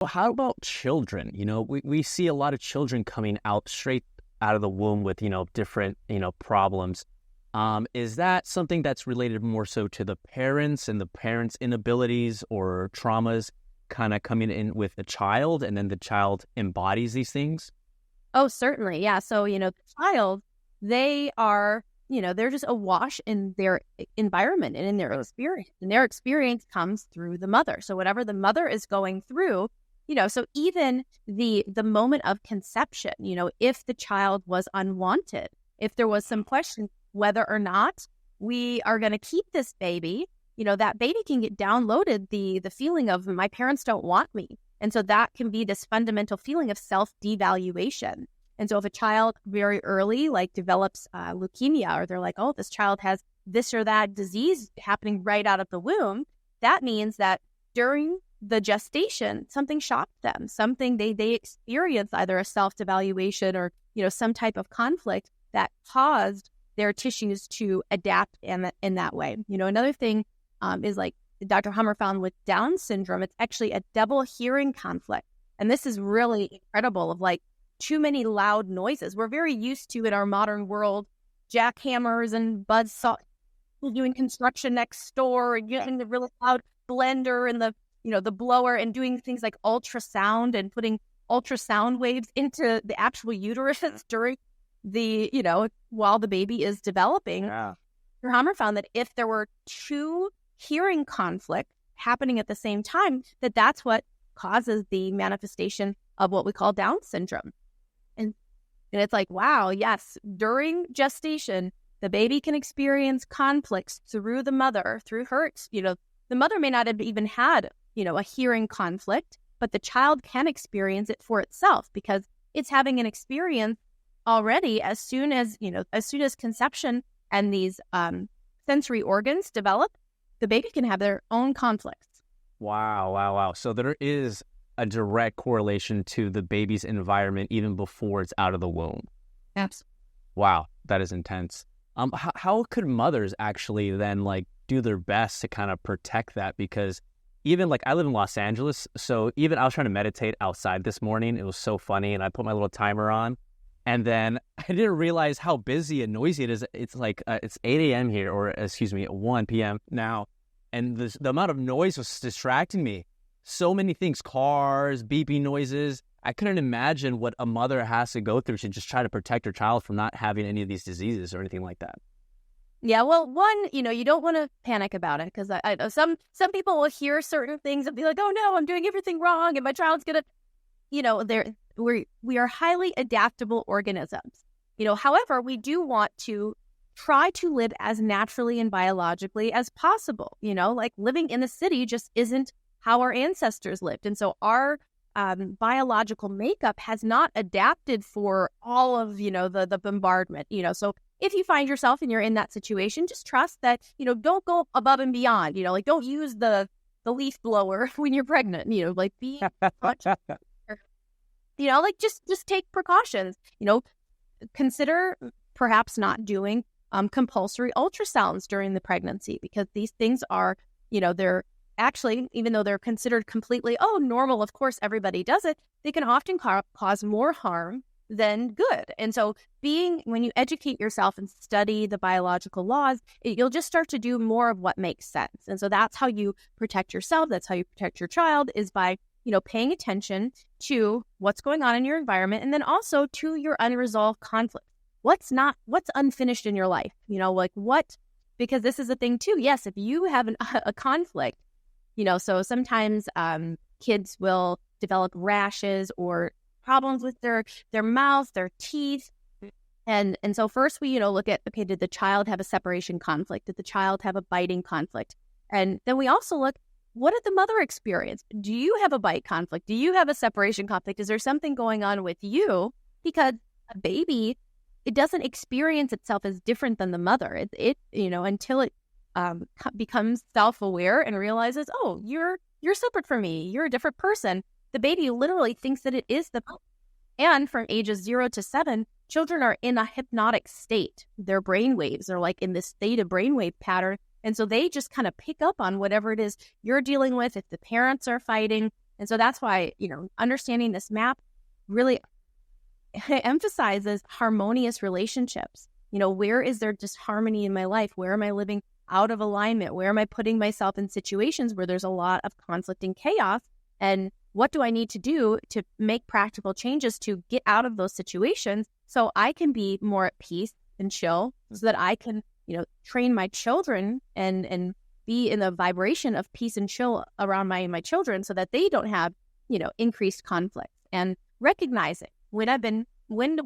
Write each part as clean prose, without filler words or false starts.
Well, how about children? We see a lot of children coming out straight out of the womb with, different, problems. Is that something that's related more so to the parents and the parents' inabilities or traumas kind of coming in with the child, and then the child embodies these things? Oh, certainly. Yeah. So, the child, they are, they're just awash in their environment and in their experience. And their experience comes through the mother. So whatever the mother is going through, so even the moment of conception, if the child was unwanted, if there was some question whether or not we are going to keep this baby, that baby can get downloaded the feeling of my parents don't want me. And so that can be this fundamental feeling of self-devaluation. And so if a child very early develops leukemia, or they're like, oh, this child has this or that disease happening right out of the womb, that means that during the gestation, something shocked them, something they experienced, either a self-devaluation or, some type of conflict that caused their tissues to adapt in that way. Another thing is Dr. Hummer found with Down syndrome, it's actually a double hearing conflict. And this is really incredible of too many loud noises. We're very used to in our modern world, jackhammers and buzzsaw, doing construction next door and getting the really loud blender and the blower and doing things like ultrasound and putting ultrasound waves into the actual uterus during the, while the baby is developing. Yeah. Dr. Hammer found that if there were two hearing conflict happening at the same time, that's what causes the manifestation of what we call Down syndrome. And it's wow, yes, during gestation, the baby can experience conflicts through the mother, through her, the mother may not have even had, a hearing conflict, but the child can experience it for itself because it's having an experience already as soon as conception and these sensory organs develop, the baby can have their own conflicts. Wow. So there is a direct correlation to the baby's environment even before it's out of the womb. Absolutely. Wow, that is intense. How could mothers actually then do their best to kind of protect that? Because even I live in Los Angeles, so even I was trying to meditate outside this morning. It was so funny, and I put my little timer on, and then I didn't realize how busy and noisy it is. It's it's 8 a.m. here, or excuse me, 1 p.m. now, and the amount of noise was distracting me. So many things, cars, beeping noises. I couldn't imagine what a mother has to go through to just try to protect her child from not having any of these diseases or anything like that. Yeah, well, one, you don't want to panic about it because I know some people will hear certain things and be like, oh no, I'm doing everything wrong and my child's gonna, we are highly adaptable organisms. However, we do want to try to live as naturally and biologically as possible. Living in the city just isn't how our ancestors lived. And so our biological makeup has not adapted for all of, the bombardment, so if you find yourself and you're in that situation, just trust that, don't go above and beyond, don't use the leaf blower when you're pregnant, be much, just take precautions, consider perhaps not doing compulsory ultrasounds during the pregnancy, because these things are, they're actually, even though they're considered completely, normal, of course, everybody does it, they can often cause more harm than good. And so when you educate yourself and study the biological laws, you'll just start to do more of what makes sense. And so that's how you protect yourself. That's how you protect your child, is by, paying attention to what's going on in your environment, and then also to your unresolved conflict. What's unfinished in your life? Because this is a thing too. Yes, if you have a conflict, so sometimes kids will develop rashes or problems with their mouth, their teeth. And so first we, look at, okay, did the child have a separation conflict? Did the child have a biting conflict? And then we also look, what did the mother experience? Do you have a bite conflict? Do you have a separation conflict? Is there something going on with you? Because a baby, it doesn't experience itself as different than the mother. It until it becomes self-aware and realizes, oh, you're separate from me. You're a different person. The baby literally thinks that it is the mother. And from ages 0 to 7, children are in a hypnotic state. Their brain waves are in this theta brainwave pattern. And so they just kind of pick up on whatever it is you're dealing with, if the parents are fighting. And so that's why, understanding this map really emphasizes harmonious relationships. Where is there disharmony in my life? Where am I living out of alignment? Where am I putting myself in situations where there's a lot of conflict and chaos? And what do I need to do to make practical changes to get out of those situations so I can be more at peace and chill, so that I can, train my children and be in the vibration of peace and chill around my children, so that they don't have, increased conflict. And recognizing when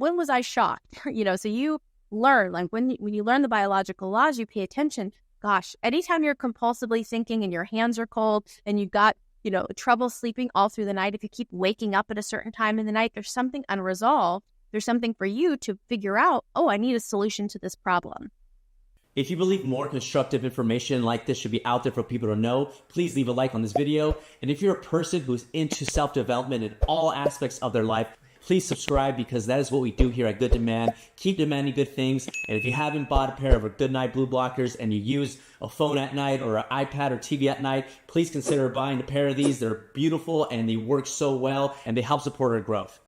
was I shocked? So you learn, like when you learn the biological laws, you pay attention. Gosh, anytime you're compulsively thinking and your hands are cold and you've got, trouble sleeping all through the night, if you keep waking up at a certain time in the night, there's something unresolved. There's something for you to figure out, oh, I need a solution to this problem. If you believe more constructive information like this should be out there for people to know, please leave a like on this video. And if you're a person who's into self-development in all aspects of their life, please subscribe, because that is what we do here at Good Demand. Keep demanding good things. And if you haven't bought a pair of our Good Night Blue Blockers and you use a phone at night or an iPad or TV at night, please consider buying a pair of these. They're beautiful and they work so well and they help support our growth.